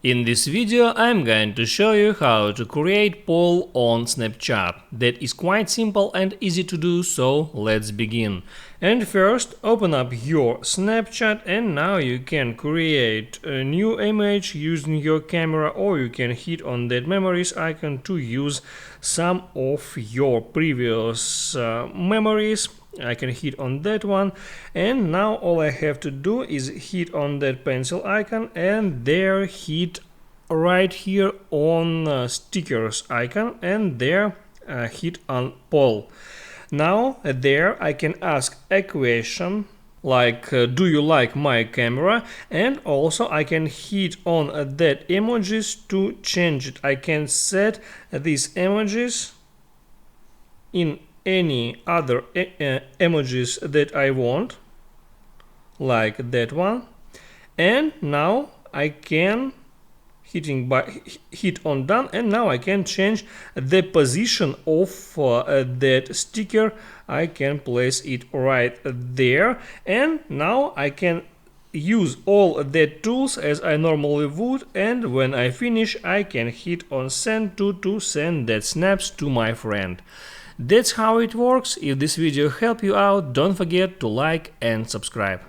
In this video I'm going to show you how to create poll on Snapchat. That is quite simple and easy to do, so let's begin. And first open up your Snapchat, and now you can create a new image using your camera, or you can hit on that memories icon to use some of your previous memories. I can hit on that one, and now all I have to do is hit on that pencil icon and there hit right here on stickers icon, and there hit on poll. Now there I can ask a question like do you like my camera, and also I can hit on that emojis to change it. I can set these emojis in any other emojis that I want, like that one, and now I can hit on done, and now I can change the position of that sticker. I can place it right there, and now I can use all the tools as I normally would, and when I finish I can hit on send to send that snaps to my friend. That's how it works. If this video helped you out, don't forget to like and subscribe.